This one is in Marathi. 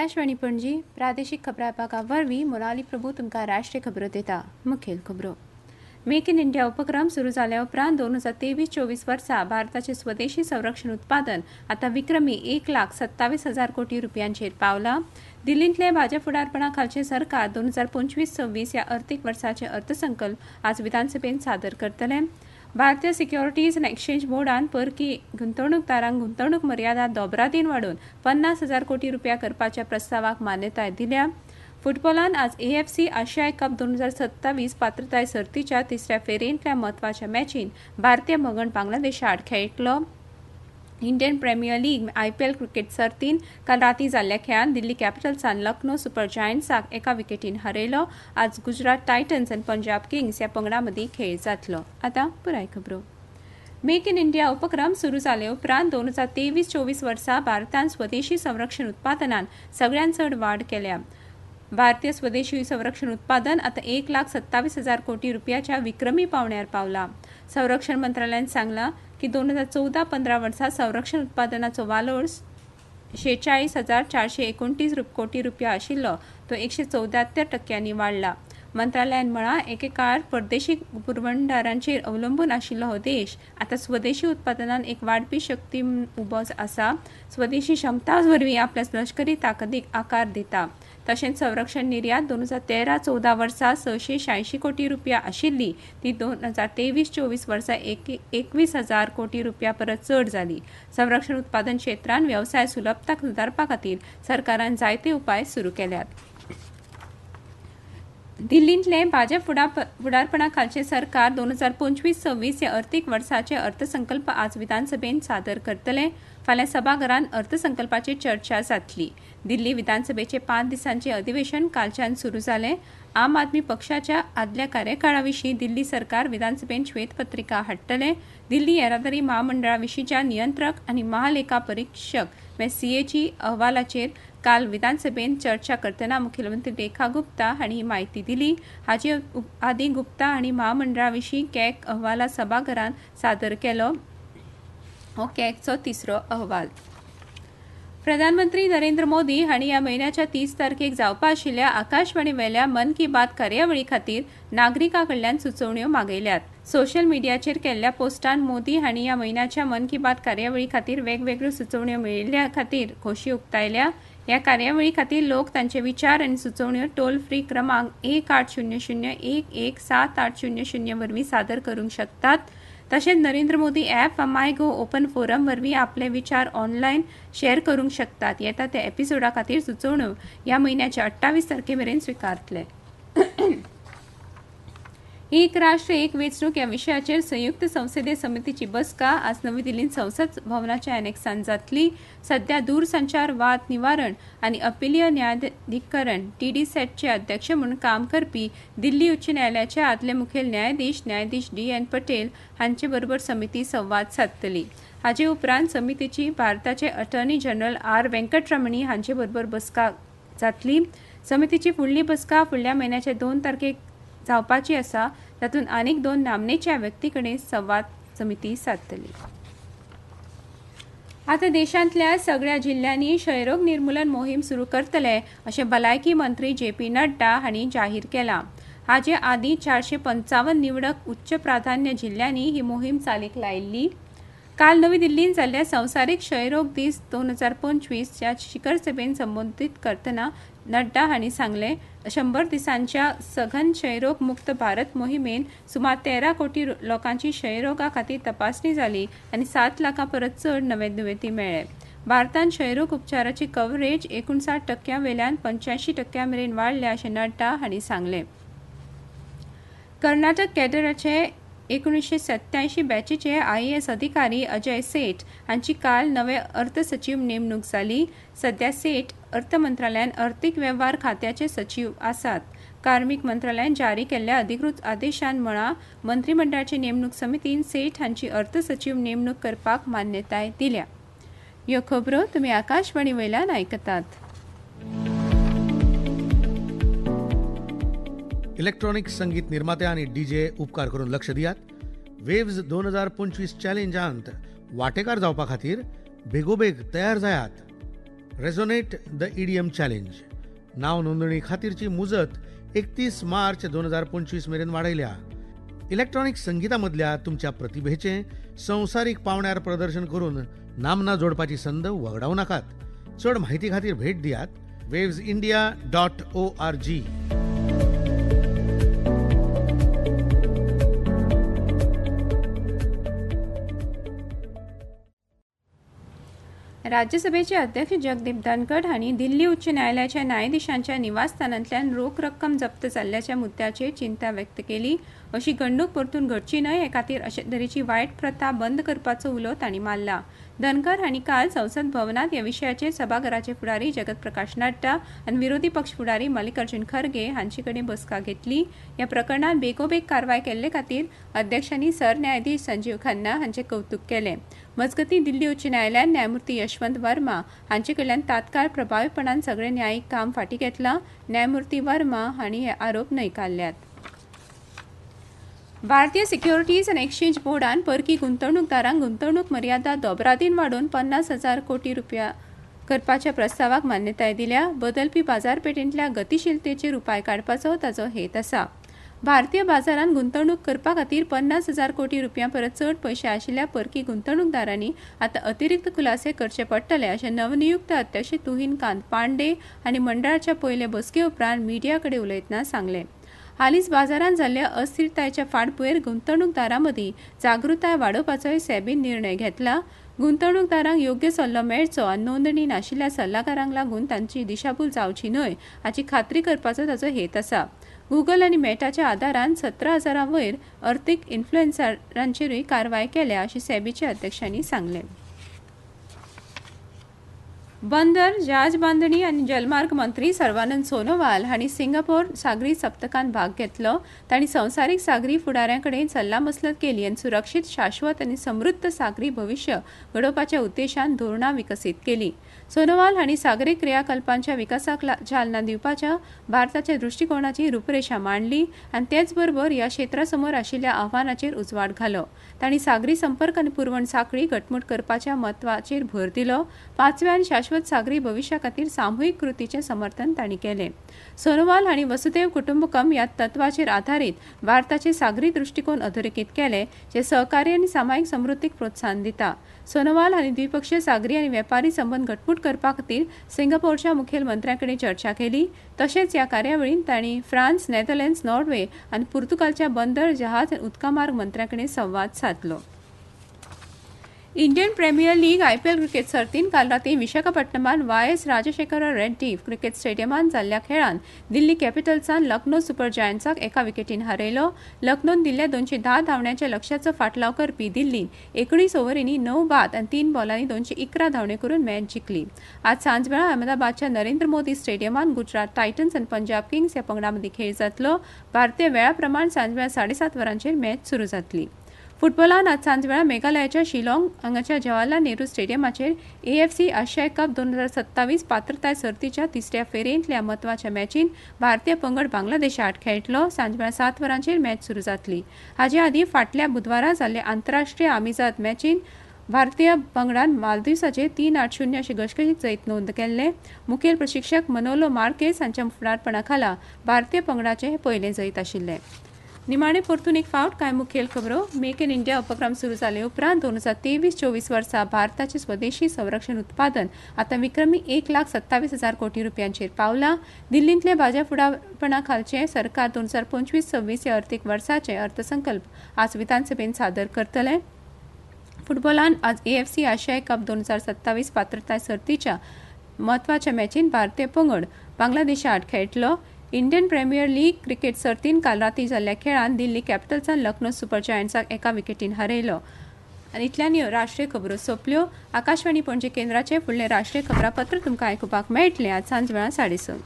आकाशवाणी पणजी प्रादेशीक खबरां वरवीं मोनाली प्रभू तुमकां राष्ट्रीय खबरो दिता. मुखेल खबरो. मेक इन इंडिया उपक्रम सुरू जाल्या उपरांत 2023-24 वर्सा भारताचे स्वदेशी संरक्षण उत्पादन आता विक्रमी 1,27,000 कोटी रुपयांचेर पावला. दिल्लींतले भाजप फुडारपणा खालचे सरकार 2025-26 ह्या अर्थीक वर्साचे अर्थसंकल्प आज विधानसभेत सादर करतले. भारतीय सिक्युरिटीज अँड एक्सचेंज बोर्डान परकी गुंतवणूकदारांक गुंतवणूक मर्यादा दोबरादीन वाडोवन 50,000 कोटी रुपया करपाच्या प्रस्तावाक मान्यताय दिल्या. फुटबॉलान आज AFC आशियाई कप 2027 पात्रताय सर्तीच्या तिसऱ्या फेरयेंतल्या म्हत्वाच्या मॅचीन भारतीय मगण बांगलादेश आड खेळटलो. Indian premier league IPL cricket सर्तीन काल राती जाल्ल्या खेळान दिल्ली कॅपिटल्सान लखनौ सुपर जायंट्साक एका विकेटीन हरयलो. आज गुजरात टायटन्स आनी पंजाब किंग्स ह्या पंगडा मदीं खेळ जातलो. आतां पुराय खबरो. मेक इन इंडिया उपक्रम सुरू जाले उपरांत 2023-24 वर्सा भारतान स्वदेशी संरक्षण उत्पादनात सगळ्यात चड वाड केल्या. भारतीय स्वदेशी संरक्षण उत्पादन आता 1,27,000 कोटी रुपयाच्या विक्रमी पावण्यार पावला. संरक्षण मंत्रालयान सांगला की 2014-15 वर्सा संरक्षण उत्पादनाचो वालोर 46,429 कोटी रुपया आशिल्लो तो 174% वाडला. मंत्रालयान म्हळां एकेकाळ परदेशी पुरवणदारांचेर अवलंबून आशिल्लो हो देश आता स्वदेशी उत्पादनात एक वाडपी शक्ती उबो आसा. स्वदेशी क्षमता वरवीं आपल्या लश्करी ताकदीक आकार दिता. तशेंच संरक्षण निर्यात 2013-14 वर्सा 686 कोटी रुपया आशिल्ली ती 2023-24 वर्सा 21,000 कोटी रुपया परत चड जाली. संरक्षण उत्पादन क्षेत्रांत वेवसाय सुलभताक सुदारपा खातीर सरकारान जायते उपाय सुरू केल्यात. दिल्लींतले भाजप फुडारपणा खालचे सरकार 2025-26 ह्या अर्थीक वर्साचे अर्थसंकल्प आज विधानसभेत सादर करतले. फाल्यां सभाघरांत अर्थसंकल्पाची चर्चा जातली. दिल्ली विधानसभेचे 5 दिसांचे अधिवेशन कालच्यान सुरू जालें. आम आदमी पक्षाच्या आदल्या कार्यकाळा विशीं दिल्ली सरकार विधानसभेत श्वेतपत्रिका हाडटले. दिल्ली येरादारी महामंडळा विशींच्या नियंत्रक आनी महालेखा परीक्षक CAG अहवालाचेर काल विधानसभेत चर्चा करतना मुखेलमंत्री रेखा गुप्ता हांणी ही माहिती दिली. हाचे आदी गुप्ता हांणी महामंडळा विशीं कॅग अहवाल सभाघरांत सादर केलो. हो कॅगचो तिसरो अहवाल. प्रधानमंत्री नरेंद्र मोदी हांणी ह्या म्हयन्याच्या 30 तारखेक जावपा आशिल्ल्या आकाशवाणी वेल्या मन की बात कार्यावळी खातीर नागरिकां कडल्यान सुचोवण्यो मागयल्यात. सोशल मिडियाचेर केल्ल्या पोस्टान मोदी हांणी ह्या म्हयन्याच्या मन की बात कार्यावळी खातीर वेगवेगळ्यो सुचोवण्यो मेळिल्ल्या खातीर खोशी उक्तायल्या. ह्या कार्यावळी खातीर लोक तांचे विचार आनी सुचोवण्यो टोल फ्री क्रमांक 1800-11-7800 वरवीं सादर करूंक शकतात. तशेंच नरेंद्र मोदी ॲप वा मायगो ओपन फोरम वरवीं आपले विचार ऑनलायन शेअर करूंक शकतात. येता त्या एपिसोडा खातीर सुचोवण्यो ह्या म्हयन्याच्या 28 तारखेमेरेन स्विकारतले. एक राष्ट्र एक वेंचणूक ह्या विशयाचेर संयुक्त संसदीय समितीची बसका आज नवी दिल्लींत संसद भवनाच्या एनेक्सान जातली. सध्या दूरसंचार वाद निवारण आनी अपिलीय न्यायाधिकरण TDSATचे अध्यक्ष म्हणून काम करपी दिल्ली उच्च न्यायालयाचे आदले मुखेल न्यायाधीश DN पटेल हांचे बरोबर समिती संवाद सादतली. हाचे उपरांत समितीची भारताचे अटॉर्नी जनरल R वेंकटरमणी हांचे बरोबर बसका जातली. समितीची फुडली बसका फुडल्या म्हयन्याच्या 2 तारखेक जावपाची आसा. तातूंत आनीक 2 नामनेच्या व्यक्ती कडेन संवाद समिती सादतली. आता देशांतल्या सगळ्या जिल्ह्यांनी क्षयरोग निर्मूलन मोहीम सुरू करतले अशें भलायकी मंत्री JP नड्डा हांणी जाहीर केलां. हाचे आदीं 455 निवडक उच्च प्राधान्य जिल्ह्यांनी ही मोहीम चालीक लायिल्ली. काल नवी दिल्लींत जाल्ल्या संवसारीक क्षयरोग दीस 2025 च्या शिखर सभेत संबोधीत करतना नड्डा हांणी सांगलें 100 दिसांच्या सघन क्षयरोग मुक्त भारत मोहिमेन सुमार 13 कोटी लोकांची क्षयरोगा खातीर तपासणी जाली आनी 7 लाखां परस चड नवे दुयेंती मेळ्ळे. भारतांत क्षयरोग उपचाराची कव्हरेज 59% वेल्यान 85% मेरेन वाडल्या अशें नड्डा हांणी सांगलें. कर्नाटक कॅडराचे 1987 बॅचीचे IAS अधिकारी अजय सेठ हांची काल नवे अर्थ सचिव नेमणूक जाली. सध्या सेठ अर्थ मंत्रालयान अर्थीक वेव्हार खात्याचे सचिव आसात. कार्मिक मंत्रालयान जारी केल्ल्या अधिकृत आदेशान म्हळां मंत्रिमंडळाची नेमणूक समितीन सेठ हांची अर्थ सचिव नेमणूक करपाक मान्यताय दिल्या. ह्यो खबरो तुमी आकाशवाणी वयल्यान आयकतात. इलेक्ट्रॉनिक संगीत निर्माते आणि DJ उपकार करून लक्ष दियात. वेव्ज 2025 चॅलेंजांत वांटेकार जावपा खातीर बेगोबेग तयार जायात. रेझोनेट द ईडीएम चॅलेंज नाव नोंदणी खातीरची मुजत 31 मार्च 2025 मेरेन वाडयल्या. इलेक्ट्रॉनिक संगीतामधल्या तुमच्या प्रतिभेचे संवसारीक पावण्यार प्रदर्शन करून नामना जोडपाची संद वगडावू नाकात. चड म्हायती खातीर भेट दियात wavesindia.org. राज्यसभेचे अध्यक्ष जगदीप धनखड हांणी दिल्ली उच्च न्यायालयाच्या न्यायाधीशांच्या निवासस्थानांतल्यान रोख रक्कम जप्त जाल्ल्याच्या मुद्द्याचेर चिंता व्यक्त केली. अशी घडणूक परतून घडची न्हय हे खातीर अशे तरेची वायट प्रथा बंद करपाचो उलो तांणी मारला. धनखड हांणी काल संसद भवनात ह्या विशयाचेर सभाघराचे फुडारी जगत प्रकाश नड्डा आनी विरोधी पक्ष फुडारी मल्लिकार्जुन खरगे हांचे कडेन बसका घेतली. ह्या प्रकरणात बेगोबेग कारवाय केल्ले खातीर अध्यक्षांनी सरन्यायाधीश संजीव खन्ना हांचे कौतुक केलें. मजगतीं दिल्ली उच्च न्यायालयान न्यायमूर्ती यशवंत वर्मा हांचे कडल्यान तात्काळ प्रभावीपणान सगळें न्यायीक काम फाटीं घेतलां. न्यायमूर्ती वर्मा हांणी हे आरोप न्हयकारल्यात. भारतीय सिक्युरिटीज अँड एक्सचेंज बोर्डान परकी गुंतवणूकदारांक गुंतवणूक मर्यादा दोबरादीन वाडोवन 50,000 कोटी रुपया करपाच्या प्रस्तावाक मान्यताय दिल्या. बदलपी बाजारपेठेंतल्या गतीशीलतेचेर उपाय काडपाचो ताचो हेत आसा. भारतीय बाजारांत गुंतवणूक करपा खातीर 50,000 कोटी रुपयां परस चड पयशे आशिल्ल्या परकी गुंतवणूकदारांनी आतां अतिरिक्त खुलासे करचे पडटले अशें नवनियुक्त अध्यक्ष तुहीन कांत पांडे हांणी मंडळाच्या पयले बसके उपरांत मिडिया कडेन उलयतना सांगलें. हालींच बाजारांत जाल्ल्या अस्थिरतायेच्या फाटभुंयेर गुंतवणूकदारां मदीं जागृताय वाडोवपाचोय सेबीन निर्णय घेतला. गुंतवणूकदारांक योग्य सल्लो मेळचो आनी नोंदणी नाशिल्ल्या सल्लागारांक लागून तांची दिशाभूल जावची न्हय हाची खात्री करपाचो ताचो हेत आसा. गुगल आनी मेटाच्या आदारान 17,000 वयर अर्थीक इन्फ्लुएन्सरांचेरूय कारवाय केल्या अशें सेबीच्या अध्यक्षांनी सांगलें. बंदर, जहाज बांदणी आनी जलमार्ग मंत्री सर्वानंद सोनोवाल हांणी सिंगापोर सागरी सप्तकांत भाग घेतलो. तांणी संवसारीक सागरी फुडाऱ्यां कडेन सल्लामसलत केली आनी सुरक्षीत, शाश्वत आनी समृद्ध सागरी भविश्य घडोवपाच्या उद्देशान धोरणां विकसीत केली. सोनोवाल हांणी सागरी क्रियाकल्पांच्या विकासाक चालना दिवपाच्या भारताच्या दृश्टिकोनाची रूपरेषा मांडली आनी तेच बरोबर ह्या क्षेत्रा समोर आशिल्ल्या आव्हानाचेर उजवाड घालो. तांणी सागरी संपर्क आनी पुरवण साखळी घटमूट करपाच्या म्हत्वाचेर भर दिलो. 5व्या आनी शाश्वत सागरी भविश्या खातीर सामुहीक कृतीचें समर्थन तांणी केलें. सोनोवाल हांणी वसुधैव कुटुंबकम ह्या तत्वाचेर आधारीत भारताचे सागरी दृश्टिकोन अधोरेखित केले जे सहकार्य आनी सामायिक समृद्धीक प्रोत्साहन दिता. सोनोवाल हांणी द्विपक्षीय सागरी आनी वेपारी संबंद घटमूट करपा खातीर सिंगापोरच्या मुखेलमंत्र्यां कडेन चर्चा केली. तशेंच ह्या कार्यावळींत तांणी फ्रांस, नेदरलँड्स, नॉर्वे आनी पुर्तुगालच्या बंदर, जहाज आनी उदकामार्ग मंत्र्यां कडेन संवाद साधलो. Indian premier league IPL cricket सर्तीन काल रातीं विशाखापट्टणमांत YS राजशेखर रेड्डी क्रिकेट स्टेडियमांत जाल्ल्या खेळांत दिल्ली कॅपिटल्सान लखनौ सुपर जायंट्साक एका विकेटीन हारयलो. लखनौन दिल्ल्या 210 धांवड्यांच्या लक्ष्याचो फाटलाव करपी दिल्लीन 19 ओव्हरींनी 9 बाद आनी 3 बॉलांनी 211 धांवडे करून मॅच जिखली. आज सांजवेळा अहमदाबादच्या नरेंद्र मोदी स्टेडियमांत गुजरात टायटन्स आनी पंजाब किंग्स ह्या पंगडां मदीं खेळ जातलो. भारतीय वेळा प्रमाण सांजवेळा 7:30 वरांचेर मॅच सुरू जातली. फुटबॉलान आज सांजवेळा मेघालयाच्या शिलाँग हांगाच्या जवाहरलाल नेहरू स्टेडियमाचेर AFC आशिया कप 2027 पात्रताय सर्तीच्या तिसऱ्या फेरयेंतल्या म्हत्वाच्या मॅचीन भारतीय पंगड बांगलादेशा आड खेळटलो. सांजवेळा 7 वरांचेर मॅच सुरू जातली. हाचे आदीं फाटल्या बुधवारा जाल्ले आंतरराष्ट्रीय आमिजाद मॅचीन भारतीय पंगडान मालदीवसाचेर 3-8-0 अशी घसघशीत जैत नोंद केल्ले. मुखेल प्रशिक्षक मनोलो मार्केस हांच्या फुडारपणा खाला भारतीय पंगडाचे हे पयले जैत आशिल्ले. निमाणे परतून एक फावट कांय मुखेल खबरो. मेक इन इंडिया उपक्रम सुरू जाले उपरांत 2023-24 वर्सा भारताचे स्वदेशी संरक्षण उत्पादन आतां विक्रमी 1,27,000 कोटी रुपयांचेर पावलां. दिल्लींतले भाजप फुडारपणा खालचे सरकार 2025-26 ह्या अर्थीक वर्साचे अर्थसंकल्प आज विधानसभेन सादर करतले. फुटबॉलान आज AFC आशिया कप 2027 पात्रताय सर्तीच्या म्हत्वाच्या मॅचीन भारतीय पंगड बांगलादेशा आड खेळटलो. इंडियन प्रीमियर लीग क्रिकेट सर्तीन काल रातीं जाल्ल्या खेळांत दिल्ली कॅपिटल्सान लखनौ सुपर जायंट्साक एका विकेटीन हारयलो. आनी इतल्यान ह्यो राष्ट्रीय खबरो सोंपल्यो. आकाशवाणी पणजी केंद्राचे फुडलें राष्ट्रीय खबरापत्र तुमकां आयकुपाक मेळटलें आज सांजवेळा 6:30.